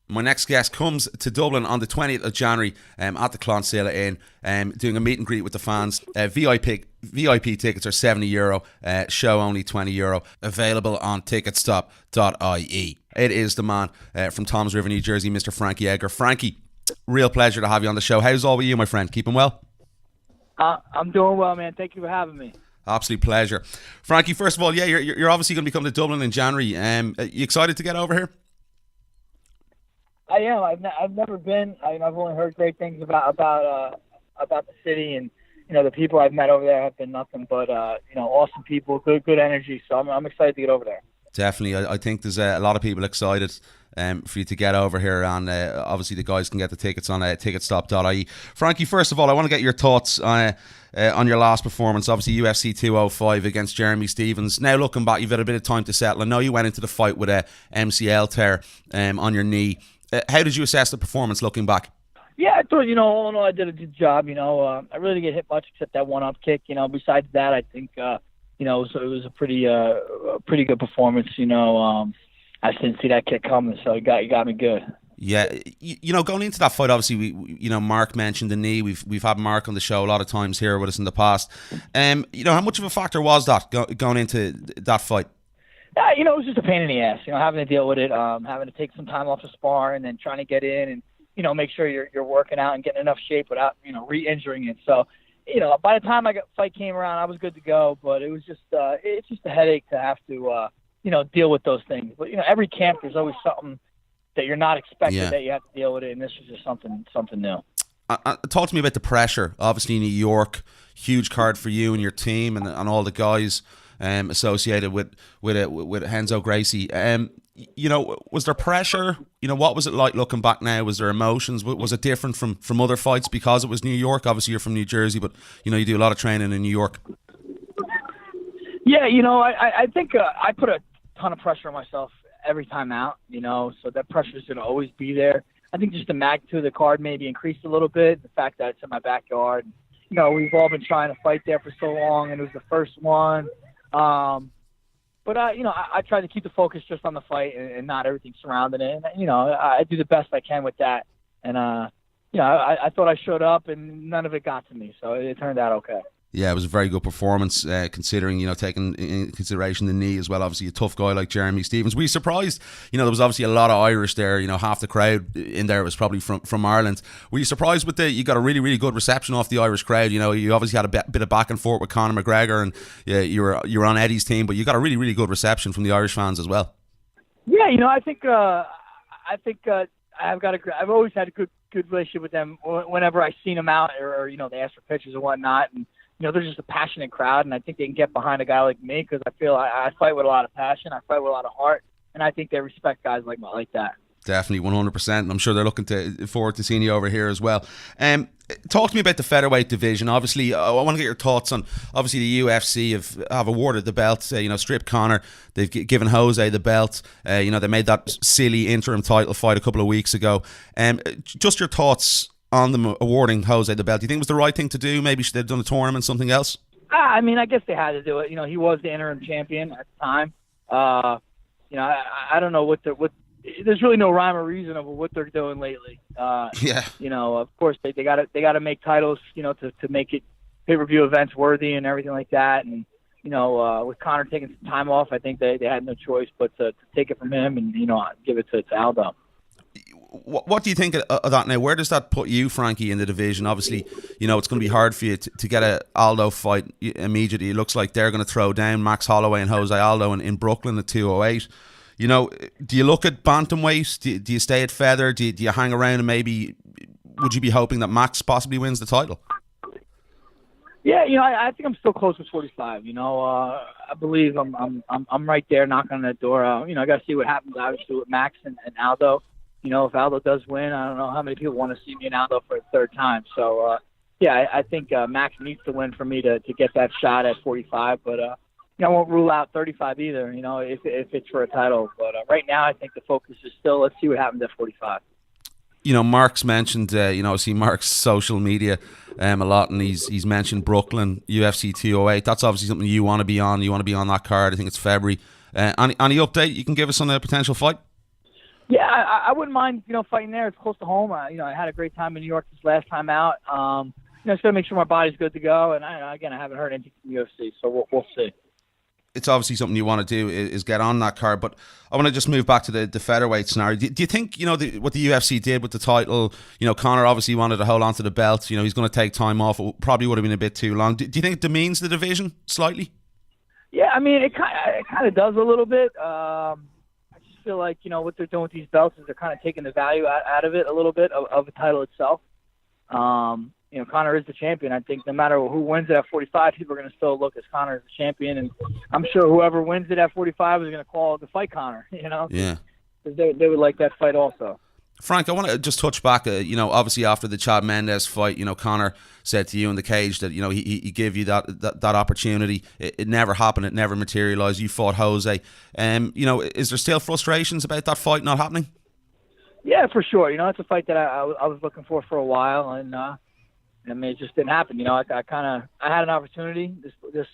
My next guest comes to Dublin on the 20th of January at the Clonsilla Inn, doing a meet and greet with the fans. VIP tickets are €70, show only €20. Available on ticketstop.ie. It is the man from Toms River, New Jersey, Mr. Frankie Edgar. Frankie, real pleasure to have you on the show. How's all with you, my friend? Keeping well? I'm doing well, man. Thank you for having me. Absolute pleasure. Frankie, first of all, you're obviously going to be coming to Dublin in January. You excited to get over here? I am. I've never been. I've only heard great things about the city, and the people I've met over there have been nothing but awesome people, good energy. So I'm excited to get over there. Definitely, I think there's a lot of people excited for you to get over here, and obviously the guys can get the tickets on ticketstop.ie. Frankie, first of all, I want to get your thoughts on your last performance, obviously UFC 205 against Jeremy Stephens. Now looking back, you've had a bit of time to settle. I know you went into the fight with a MCL tear on your knee. How did you assess the performance looking back? Yeah, I thought, all in all, I did a good job. I really didn't get hit much except that one-up kick. Besides that, I think, it was a pretty good performance. I just didn't see that kick coming, so it got me good. Yeah, going into that fight, obviously, Mark mentioned the knee. We've had Mark on the show a lot of times here with us in the past. How much of a factor was that going into that fight? It was just a pain in the ass, having to deal with it, having to take some time off the spar and then trying to get in and, make sure you're working out and getting enough shape without, re-injuring it. So, by the time fight came around, I was good to go, but it was just, it's just a headache to have to, deal with those things. But, every camp, there's always something that you're not expecting that you have to deal with it, and this was just something new. Talk to me about the pressure. Obviously, New York, huge card for you and your team and all the guys associated with Renzo Gracie. Was there pressure? What was it like looking back now? Was there emotions? Was it different from other fights because it was New York? Obviously, you're from New Jersey, but you do a lot of training in New York. Yeah, I think I put a ton of pressure on myself every time out. So that pressure is going to always be there. I think just the magnitude of the card maybe increased a little bit. The fact that it's in my backyard. We've all been trying to fight there for so long, and it was the first one. But I try to keep the focus just on the fight and not everything surrounding it. And, I do the best I can with that. And, I thought I showed up and none of it got to me. So it turned out okay. Yeah, it was a very good performance, considering, taking in consideration the knee as well. Obviously, a tough guy like Jeremy Stephens. Were you surprised? There was obviously a lot of Irish there. Half the crowd in there was probably from Ireland. Were you surprised with you got a really, really good reception off the Irish crowd? You obviously had a bit of back and forth with Conor McGregor, and you were on Eddie's team, but you got a really, really good reception from the Irish fans as well. Yeah, I think I've always had a good relationship with them. Whenever I seen them out, or they ask for pictures and whatnot, and they're just a passionate crowd, and I think they can get behind a guy like me because I feel I fight with a lot of passion, I fight with a lot of heart, and I think they respect guys like that. Definitely, 100%. I'm sure they're looking forward to seeing you over here as well. Talk to me about the featherweight division. Obviously, I want to get your thoughts on. Obviously, the UFC have awarded the belt. Stripped Conor. They've given Jose the belt. They made that silly interim title fight a couple of weeks ago. Just your thoughts on them awarding Jose the belt. Do you think it was the right thing to do? Maybe should they have done a tournament, something else? I guess they had to do it. He was the interim champion at the time. I don't know what there's really no rhyme or reason of what they're doing lately. Of course they got to make titles, to make it pay-per-view events worthy and everything like that. And with Conor taking some time off, I think they had no choice but to take it from him and give it to Aldo. What do you think of that now? Where does that put you, Frankie, in the division? Obviously, it's going to be hard for you to get a Aldo fight immediately. It looks like they're going to throw down Max Holloway and Jose Aldo in Brooklyn at 208. Do you look at bantamweight? Do you stay at feather? Do you hang around and maybe would you be hoping that Max possibly wins the title? Yeah, I think I'm still close with 45. I believe I'm right there knocking on that door. I got to see what happens obviously with Max and Aldo. If Aldo does win, I don't know how many people want to see me and Aldo for a third time. So, I think Max needs to win for me to get that shot at 45. But, I won't rule out 35 either, if it's for a title. But right now, I think the focus is still, let's see what happens at 45. Mark's mentioned, I see Mark's social media a lot, and he's mentioned Brooklyn, UFC 208. That's obviously something you want to be on. You want to be on that card. I think it's February. Any update you can give us on a potential fight? Yeah, I wouldn't mind, fighting there. It's close to home. I had a great time in New York this last time out. Just got to make sure my body's good to go. And I haven't heard anything from UFC, so we'll see. It's obviously something you want to do is get on that card, but I want to just move back to the featherweight scenario. Do you think, what the UFC did with the title, Conor obviously wanted to hold on to the belt, he's going to take time off. It probably would have been a bit too long. Do you think it demeans the division slightly? Yeah, I mean, it kind of does a little bit. I just feel like, what they're doing with these belts is they're kind of taking the value out of it a little bit, of the title itself. Conor is the champion. I think no matter who wins it at 45, people are going to still look as Conor as the champion. And I'm sure whoever wins it at 45 is going to call to fight Conor, Yeah. Because they would like that fight also. Frank, I want to just touch back, obviously after the Chad Mendes fight, Conor said to you in the cage that, he gave you that opportunity. It never happened. It never materialized. You fought Jose. Is there still frustrations about that fight not happening? Yeah, for sure. It's a fight that I was looking for a while, and it just didn't happen. I had an opportunity this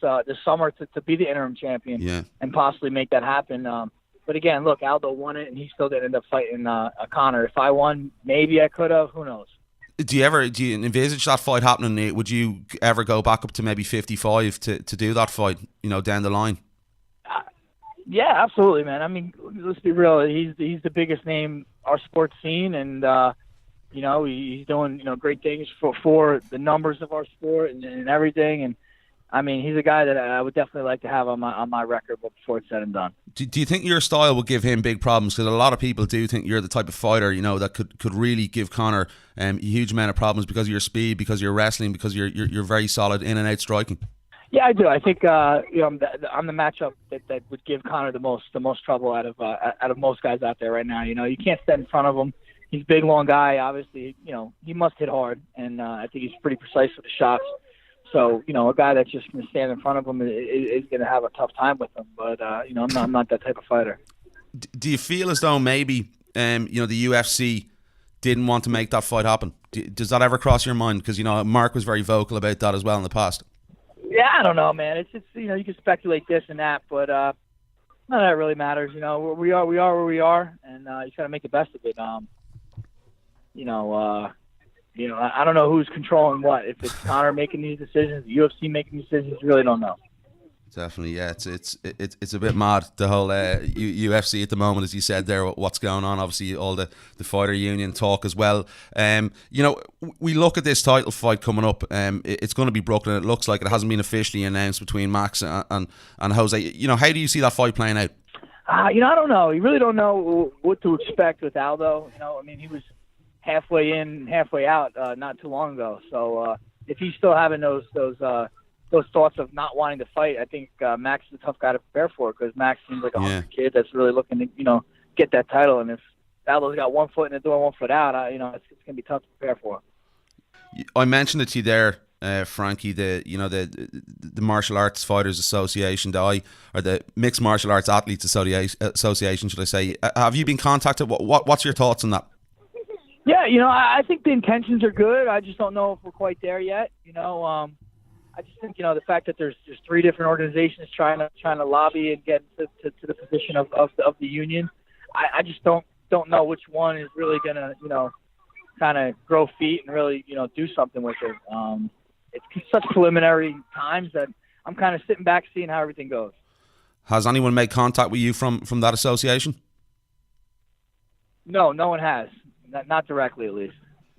summer to be the interim champion, and possibly make that happen. But again, look, Aldo won it, and he still didn't end up fighting Conor. If I won, maybe I could have. Who knows? Do you envisage that fight happening? Would you ever go back up to maybe 55 to do that fight? Down the line. Yeah, absolutely, man. I mean, let's be real. He's the biggest name our sport's seen, and he's doing great things for the numbers of our sport and everything. And I mean, he's a guy that I would definitely like to have on my record before it's said and done. Do you think your style will give him big problems? Because a lot of people do think you're the type of fighter that could really give Conor a huge amount of problems because of your speed, because of your wrestling, because you're very solid in and out striking. Yeah, I do. I think I'm the matchup that would give Conor the most trouble out of most guys out there right now. You can't stand in front of him. He's a big, long guy. Obviously, he must hit hard, and I think he's pretty precise with the shots. So, a guy that's just going to stand in front of him is going to have a tough time with him. But, I'm not that type of fighter. Do you feel as though maybe, the UFC didn't want to make that fight happen? Does that ever cross your mind? Because, Mark was very vocal about that as well in the past. Yeah, I don't know, man. It's you can speculate this and that, but none of that really matters. We are where we are, and you got to make the best of it. I don't know who's controlling what. If it's Conor making these decisions, the UFC making decisions, you really don't know. Definitely, yeah. It's a bit mad, the whole UFC at the moment, as you said there. What's going on? Obviously, all the fighter union talk as well. We look at this title fight coming up. It's going to be Brooklyn. It looks like it hasn't been officially announced between Max and Jose. How do you see that fight playing out? I don't know. You really don't know what to expect with Aldo. He was halfway in, halfway out not too long ago. So if he's still having those thoughts of not wanting to fight, I think Max is a tough guy to prepare for, because Max seems like a hungry kid that's really looking to get that title. And if Aldo's got one foot in the door, one foot out, it's going to be tough to prepare for. I mentioned it to you there, Frankie. The Martial Arts Fighters Association, or the Mixed Martial Arts Athletes Association, should I say? Have you been contacted? What's your thoughts on that? Yeah, I think the intentions are good. I just don't know if we're quite there yet. I just think the fact that there's just three different organizations trying to lobby and get to the position of the union. I just don't know which one is really gonna kind of grow feet and really do something with it. It's such preliminary times that I'm kind of sitting back seeing how everything goes. Has anyone made contact with you from that association? No one has. Not directly, at least.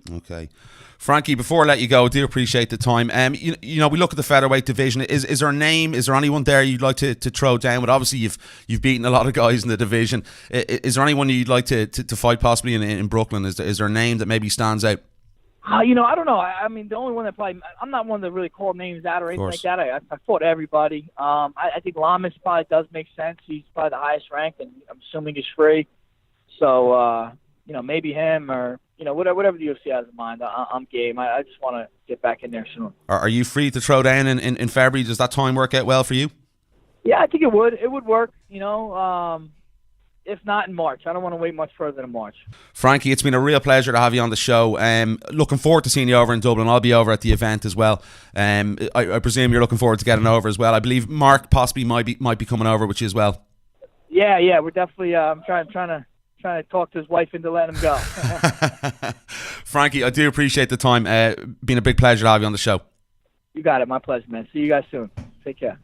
Okay. Frankie, before I let you go, I do appreciate the time. We look at the featherweight division. Is there a name? Is there anyone there you'd like to throw down with? Obviously, you've beaten a lot of guys in the division. Is there anyone you'd like to fight possibly in Brooklyn? Is there a name that maybe stands out? I don't know. I mean, the only one that probably, I'm not one that really call names out or anything like that. I fought everybody. I think Lamas probably does make sense. He's probably the highest ranked, and I'm assuming he's free. So, maybe him, or whatever the UFC has in mind. I'm game. I just want to get back in there soon. Are you free to throw down in February? Does that time work out well for you? Yeah, I think it would. It would work. If not in March. I don't want to wait much further than March. Frankie, it's been a real pleasure to have you on the show. Looking forward to seeing you over in Dublin. I'll be over at the event as well. I presume you're looking forward to getting over as well. I believe Mark possibly might be coming over with you as well. Yeah, we're definitely. I'm trying trying to talk to his wife into letting him go. Frankie, I do appreciate the time. Been a big pleasure to have you on the show. You got it. My pleasure, man. See you guys soon. Take care.